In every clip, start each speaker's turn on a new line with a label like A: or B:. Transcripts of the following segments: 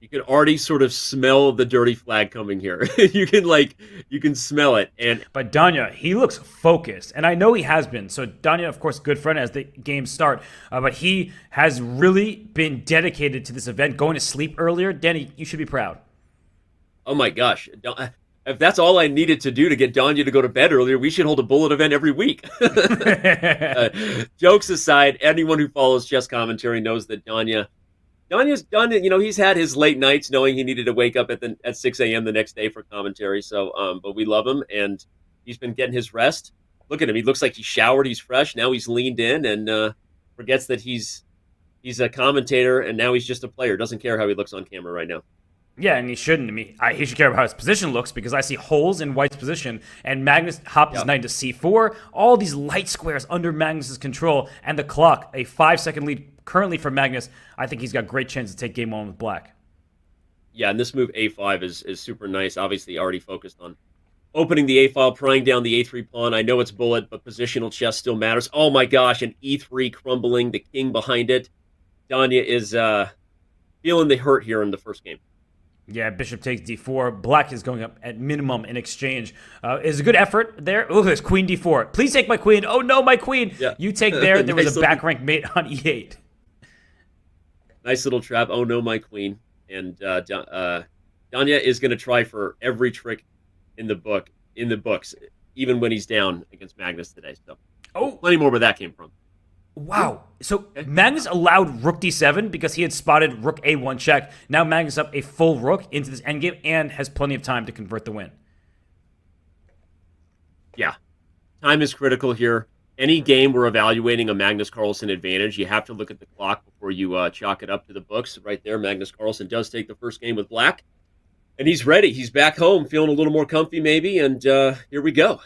A: You can already sort of smell the dirty flag coming here. You can smell it. And
B: But Danya, he looks focused, and I know he has been. So Danya, of course, good friend as the games start, but he has really been dedicated to this event, going to sleep earlier. Danny, you should be proud.
A: oh my gosh, if that's all I needed to do to get Danya to go to bed earlier, we should hold a bullet event every week. Jokes aside, anyone who follows chess commentary knows that Danya's done it. He's had his late nights knowing he needed to wake up at 6 a.m. the next day for commentary. So, but we love him, and he's been getting his rest. Look at him; he looks like he showered. He's fresh. Now he's leaned in and forgets that he's a commentator, and now he's just a player. Doesn't care how he looks on camera right now.
B: Yeah, and he shouldn't. I mean, he should care about how his position looks because I see holes in White's position, and Magnus hopped his knight to c4. All these light squares under Magnus's control, and the clock, a 5-second lead currently for Magnus. I think he's got great chance to take game one with Black.
A: Yeah, and this move a5 is super nice. Obviously, already focused on opening the a file, prying down the a3 pawn. I know it's bullet, but positional chess still matters. Oh my gosh, an e3 crumbling, the king behind it. Danya is feeling the hurt here in the first game.
B: Yeah, bishop takes d4. Black is going up at minimum in exchange. Is a good effort there. Oh, there's queen d4. Please take my queen. Oh no, my queen. Yeah. You take there. There was a back rank mate on e8.
A: Nice little trap. Oh no, my queen. And Danya is going to try for every trick in the books, even when he's down against Magnus today. So, plenty more where that came from.
B: Wow. So Magnus allowed rook d7 because he had spotted rook a1 check. Now Magnus up a full rook into this endgame and has plenty of time to convert the win.
A: Yeah. Time is critical here. Any game we're evaluating a Magnus Carlsen advantage, you have to look at the clock before you chalk it up to the books. Right there, Magnus Carlsen does take the first game with Black. And he's ready. He's back home, feeling a little more comfy maybe, and here we go.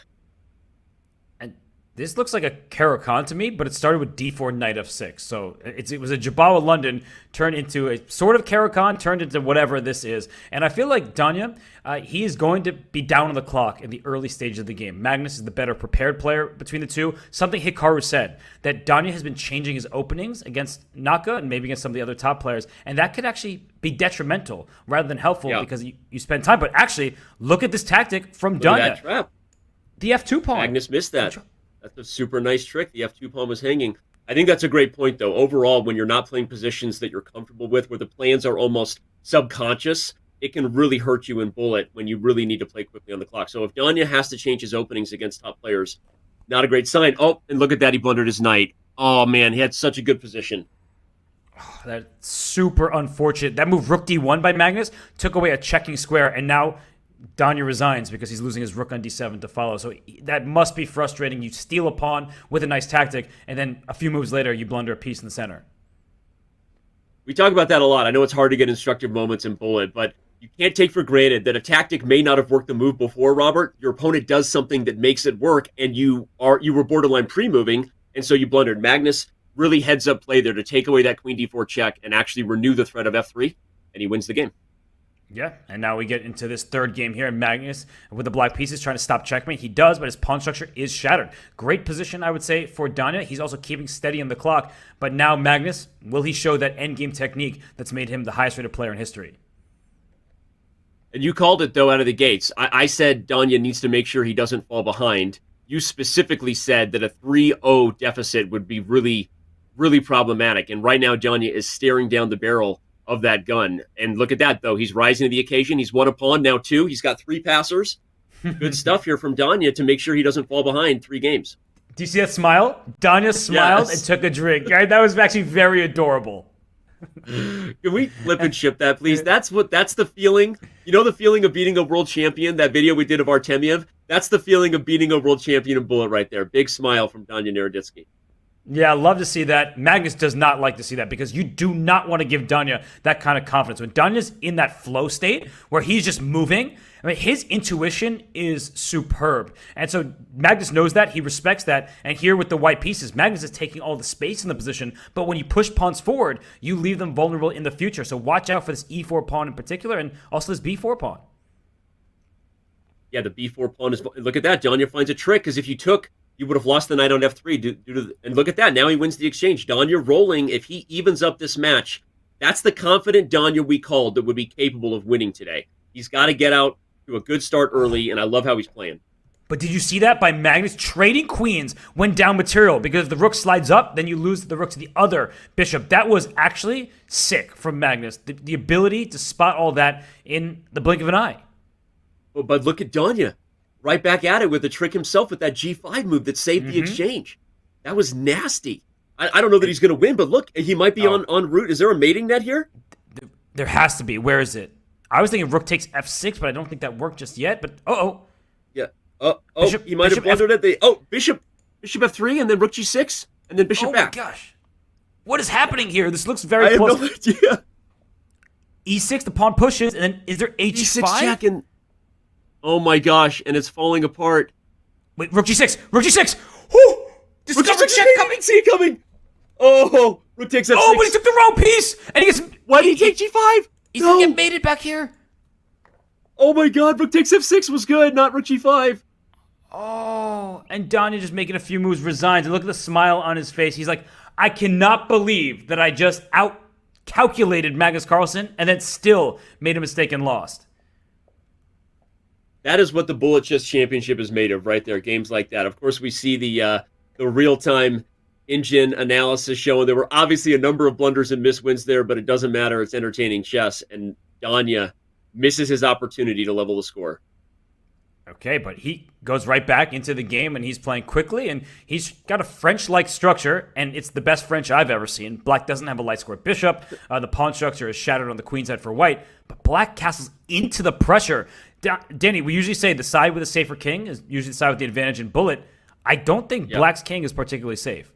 B: This looks like a Caro-Kann to me, but it started with d4 knight f6. So it was a Jabawa London turned into a sort of Caro-Kann, turned into whatever this is. And I feel like Danya, he is going to be down on the clock in the early stages of the game. Magnus is the better prepared player between the two. Something Hikaru said, that Danya has been changing his openings against Naka and maybe against some of the other top players. And that could actually be detrimental rather than helpful because you spend time. But actually, look at this tactic from Danya.
A: That trap.
B: The f2 pawn.
A: Magnus missed that. That's a super nice trick. The f2 pawn was hanging. I think that's a great point, though. Overall, when you're not playing positions that you're comfortable with, where the plans are almost subconscious, it can really hurt you in bullet when you really need to play quickly on the clock. So if Danya has to change his openings against top players, not a great sign. Oh, and look at that. He blundered his knight. Oh, man. He had such a good position.
B: Oh, that's super unfortunate. That move, rook d1 by Magnus, took away a checking square, and now Danya resigns because he's losing his rook on d7 to follow. So that must be frustrating. You steal a pawn with a nice tactic, and then a few moves later, you blunder a piece in the center.
A: We talk about that a lot. I know it's hard to get instructive moments in bullet, but you can't take for granted that a tactic may not have worked the move before, Robert. Your opponent does something that makes it work, and you were borderline pre-moving, and so you blundered. Magnus really heads-up play there to take away that queen d4 check and actually renew the threat of f3, and he wins the game.
B: Yeah, and now we get into this third game here. Magnus, with the black pieces, trying to stop checkmate. He does, but his pawn structure is shattered. Great position, I would say, for Danya. He's also keeping steady on the clock. But now Magnus, will he show that endgame technique that's made him the highest-rated player in history?
A: And you called it, though, out of the gates. I said Danya needs to make sure he doesn't fall behind. You specifically said that a 3-0 deficit would be really, really problematic. And right now, Danya is staring down the barrel of that gun. And look at that, though. He's rising to the occasion. He's won a pawn, now 2. He's got 3 passers. Good stuff here from Danya to make sure he doesn't fall behind 3 games.
B: Do you see that smile? Danya smiled and took a drink. Right? That was actually very adorable.
A: Can we flip and ship that, please? That's the feeling. You know the feeling of beating a world champion? That video we did of Artemiev? That's the feeling of beating a world champion in bullet right there. Big smile from Danya Naroditsky.
B: Yeah, I love to see that. Magnus does not like to see that because you do not want to give Danya that kind of confidence. When Danya's in that flow state where he's just moving, I mean, his intuition is superb. And so Magnus knows that. He respects that. And here with the white pieces, Magnus is taking all the space in the position. But when you push pawns forward, you leave them vulnerable in the future. So watch out for this e4 pawn in particular and also this b4 pawn.
A: Yeah, the b4 pawn is... Look at that. Danya finds a trick because if you took... You would have lost the knight on f3. And look at that. Now he wins the exchange. Danya rolling. If he evens up this match, That's the confident Danya we called that would be capable of winning today. He's got to get out to a good start early, and I love how he's playing.
B: But did you see that by Magnus trading queens when down material? Because if the rook slides up, then you lose the rook to the other bishop. That was actually sick from Magnus. The ability to spot all that in the blink of an eye.
A: But look at Danya. Right back at it with the trick himself with that G5 move that saved the exchange. That was nasty. I don't know that he's going to win, but look, he might be on route. Is there a mating net here?
B: There has to be. Where is it? I was thinking rook takes f6, but I don't think that worked just yet. But
A: Yeah. He might have blundered at the... Bishop f3 and then rook g6 and then bishop back.
B: Oh my gosh. What is happening here? This looks very close.
A: I have no idea.
B: E6, the pawn pushes, and then is there h5?
A: E6 check and... Oh my gosh, and it's falling apart.
B: Wait, rook g6! Rook g6! Whoo! Discovered check coming!
A: See it coming! Oh, rook takes f6.
B: Oh, but he took the wrong piece! And he gets...
A: Why did he take g5?
B: He's gonna get mated back here.
A: Oh my god, rook takes f6 was good, not rook g5.
B: Oh, and Danya just making a few moves, resigns, and look at the smile on his face. He's like, I cannot believe that I just out-calculated Magnus Carlsen and then still made a mistake and lost.
A: That is what the Bullet Chess Championship is made of right there, games like that. Of course, we see the real-time engine analysis showing there were obviously a number of blunders and miswins there, but it doesn't matter. It's entertaining chess, and Danya misses his opportunity to level the score.
B: Okay, but he goes right back into the game, and he's playing quickly, and he's got a French-like structure, and it's the best French I've ever seen. Black doesn't have a light-squared bishop. The pawn structure is shattered on the queen side for white, but Black castles into the pressure. Danny, we usually say the side with a safer king is usually the side with the advantage in bullet. I don't think Black's king is particularly safe.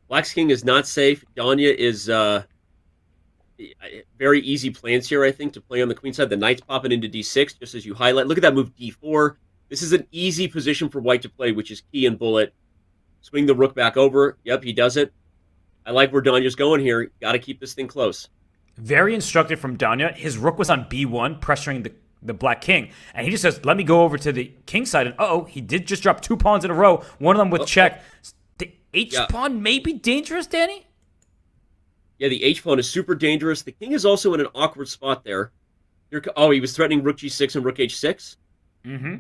A: Black's king is not safe. Danya is... very easy plans here, I think, to play on the queen side. The knight's popping into d6, just as you highlight. Look at that move, d4. This is an easy position for white to play, which is key in bullet. Swing the rook back over. Yep, he does it. I like where Danya's going here. Got to keep this thing close.
B: Very instructive from Danya. His rook was on b1, pressuring the black king. And he just says, let me go over to the king side. And he did just drop 2 pawns in a row, one of them with check. The h-pawn may be dangerous, Danny?
A: Yeah, the h-pawn is super dangerous. The king is also in an awkward spot there. He was threatening rook g6 and rook h6?
B: Mm-hmm.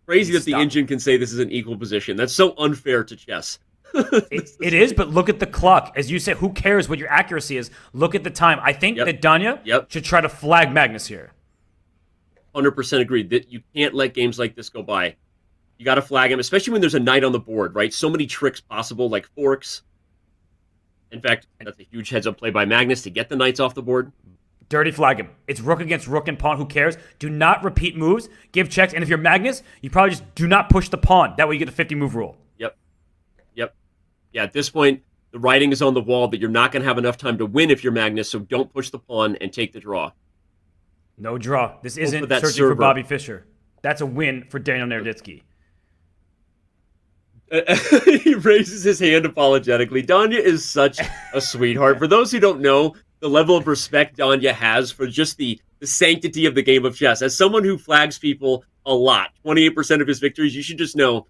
A: Crazy that the engine can say this is an equal position. That's so unfair to chess.
B: It is, but look at the clock. As you said, who cares what your accuracy is? Look at the time. I think that Danya should try to flag Magnus here.
A: 100% agreed. That you can't let games like this go by. You got to flag him, especially when there's a knight on the board, right? So many tricks possible, like forks. In fact, that's a huge heads-up play by Magnus to get the knights off the board.
B: Dirty flag him. It's rook against rook and pawn. Who cares? Do not repeat moves. Give checks. And if you're Magnus, you probably just do not push the pawn. That way you get the 50-move rule.
A: Yep. Yeah, at this point, the writing is on the wall that you're not going to have enough time to win if you're Magnus, so don't push the pawn and take the draw.
B: No draw. This isn't searching for Bobby Fischer. That's a win for Daniel Naroditsky.
A: He raises his hand apologetically. Danya is such a sweetheart. For those who don't know, the level of respect Danya has for just the sanctity of the game of chess. As someone who flags people a lot, 28% of his victories, you should just know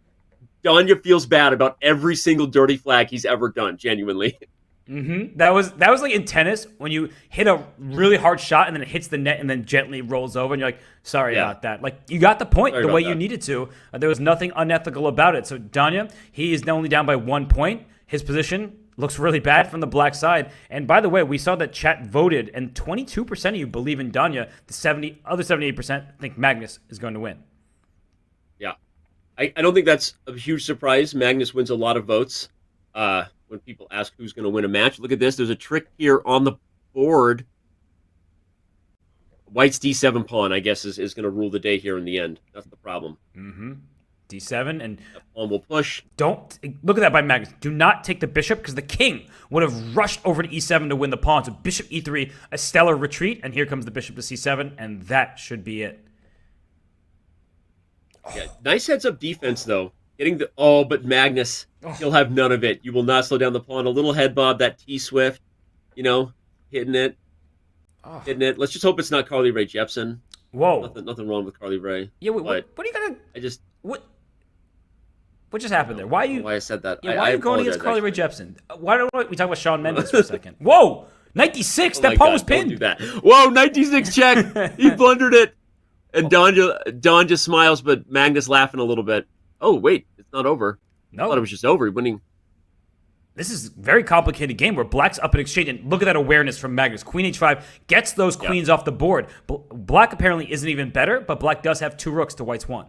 A: Danya feels bad about every single dirty flag he's ever done, genuinely.
B: Mm-hmm. That was like in tennis when you hit a really hard shot and then it hits the net and then gently rolls over and you're like, sorry about that. Like, you got the point the way you needed to. There was nothing unethical about it. So Danya, he is only down by 1 point. His position looks really bad from the black side. And by the way, we saw that chat voted and 22% of you believe in Danya. The other 78% think Magnus is going to win.
A: Yeah. I don't think that's a huge surprise. Magnus wins a lot of votes. When people ask who's going to win a match, look at this. There's a trick here on the board. White's d7 pawn, I guess, is going to rule the day here in the end. That's the problem.
B: Mm-hmm. d7 and
A: that pawn will push.
B: Don't look at that by Magnus. Do not take the bishop because the king would have rushed over to e7 to win the pawn. So bishop e3, a stellar retreat, and here comes the bishop to c7, and that should be it.
A: Yeah, nice heads-up defense though. Getting but Magnus, he'll have none of it. You will not slow down the pawn. A little head bob, that T-Swift, hitting it. Let's just hope it's not Carly Rae Jepsen.
B: Whoa.
A: Nothing wrong with Carly Rae.
B: Yeah, wait, what are you gonna...
A: I just...
B: What? What just happened there? Why are
A: I don't
B: you?
A: know why I said that.
B: Yeah, why are you going against Carly Rae
A: apologize,
B: Jepsen? Why don't we talk about Shawn Mendes for a second? Whoa, 96.
A: actually.
B: That pawn was
A: Don't do
B: pinned.
A: that. Whoa, 96 check. He blundered it. And Don just smiles, but Magnus laughing a little bit. Oh, wait, it's not over. I thought it
B: No,
A: was just over. Winning.
B: this is a very complicated game where Black's up in exchange. And look at that awareness from Magnus. Queen h5 gets those queens off the board. Black apparently isn't even better, but Black does have 2 rooks to White's 1.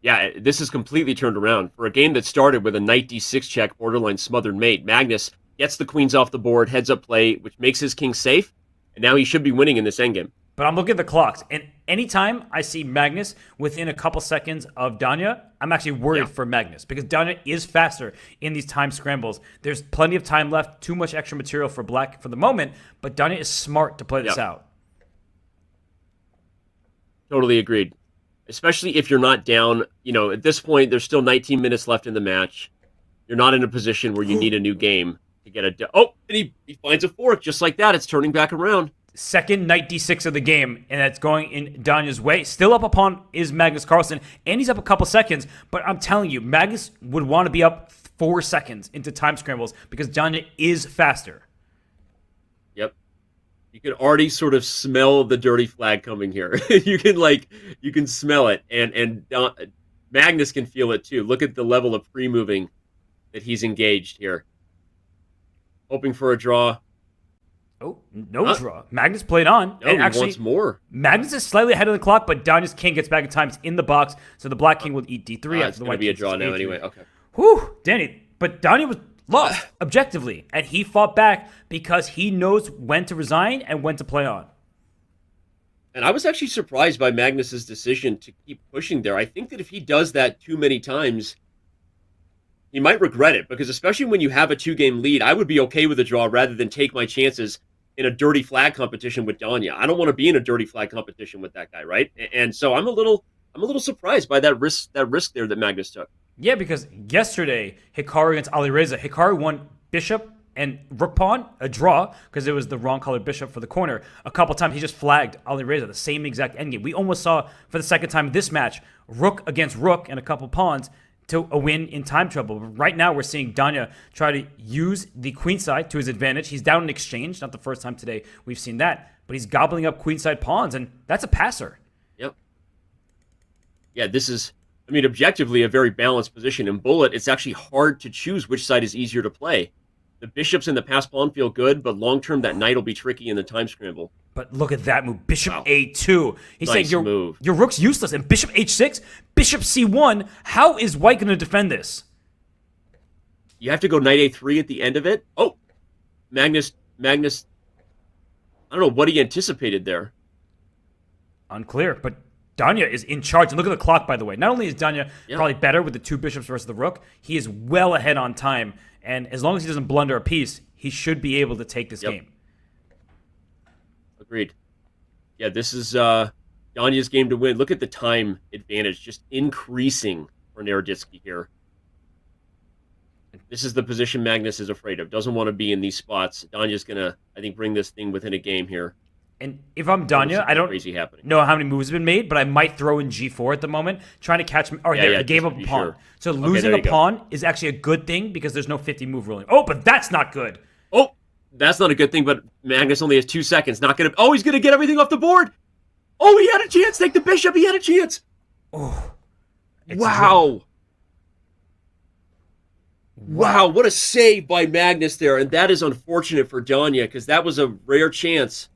A: Yeah, this is completely turned around. For a game that started with a knight d6 check, borderline smothered mate, Magnus gets the queens off the board, heads up play, which makes his king safe, and now he should be winning in this endgame.
B: But I'm looking at the clocks, and anytime I see Magnus within a couple seconds of Danya, I'm actually worried for Magnus because Danya is faster in these time scrambles. There's plenty of time left, too much extra material for Black for the moment, but Danya is smart to play this out.
A: Totally agreed. Especially if you're not down, at this point, there's still 19 minutes left in the match. You're not in a position where you need a new game to get a... and he finds a fork. Just like that, it's turning back around.
B: Second knight d6 of the game, and that's going in Danya's way. Still up a pawn is Magnus Carlsen, and he's up a couple seconds, but I'm telling you, Magnus would want to be up 4 seconds into time scrambles because Danya is faster.
A: Yep. You can already sort of smell the dirty flag coming here. you can smell it, and Magnus can feel it too. Look at the level of pre-moving that he's engaged here. Hoping for a draw.
B: Oh, no draw. Magnus played on.
A: No,
B: and
A: he
B: actually,
A: wants more.
B: Magnus is slightly ahead of the clock, but Danya's king gets back in time. It's in the box, so the black king will eat d3.
A: It's going to be a draw now anyway. Okay.
B: Whew, Danny. But Danya was lost, objectively, and he fought back because he knows when to resign and when to play on.
A: And I was actually surprised by Magnus's decision to keep pushing there. I think that if he does that too many times, he might regret it, because especially when you have a 2-game lead, I would be okay with a draw rather than take my chances in a dirty flag competition with Danya. I don't want to be in a dirty flag competition with that guy, right? And so I'm a little surprised by that risk there that Magnus took.
B: Yeah, because yesterday, Hikaru against Alireza, Hikaru won bishop and rook pawn, a draw, because it was the wrong colored bishop for the corner. A couple times, he just flagged Alireza, the same exact endgame. We almost saw, for the second time this match, rook against rook and a couple pawns to a win in time trouble. But right now, we're seeing Danya try to use the queenside to his advantage. He's down in exchange. Not the first time today we've seen that. But he's gobbling up queenside pawns, and that's a passer.
A: Yep. Yeah, this is, objectively a very balanced position. In Bullet, it's actually hard to choose which side is easier to play. The bishops and the pass pawn feel good, but long-term, that knight will be tricky in the time scramble.
B: But look at that move. Bishop A2. He's
A: Nice
B: saying
A: move.
B: your rook's useless. And bishop H6, bishop C1. How is White going to defend this?
A: You have to go knight A3 at the end of it. Oh, Magnus, I don't know what he anticipated there.
B: Unclear, but Danya is in charge. And look at the clock, by the way. Not only is Danya probably better with the 2 bishops versus the rook, he is well ahead on time. And as long as he doesn't blunder a piece, he should be able to take this game.
A: Agreed. Yeah, this is Danya's game to win. Look at the time advantage just increasing for Naroditsky here. This is the position Magnus is afraid of. Doesn't want to be in these spots. Danya's going to, I think, bring this thing within a game here.
B: And if I'm Danya, I don't know how many moves have been made, but I might throw in G4 at the moment, trying to catch him. Oh, there, he gave up a pawn. Sure. So losing a pawn is actually a good thing because there's no 50 move ruling. Oh, but that's not good.
A: Oh, that's not a good thing, but Magnus only has 2 seconds. Not gonna. Oh, he's going to get everything off the board. Oh, he had a chance. Take the bishop. He had a chance.
B: Oh.
A: Wow. Wow, what a save by Magnus there. And that is unfortunate for Danya because that was a rare chance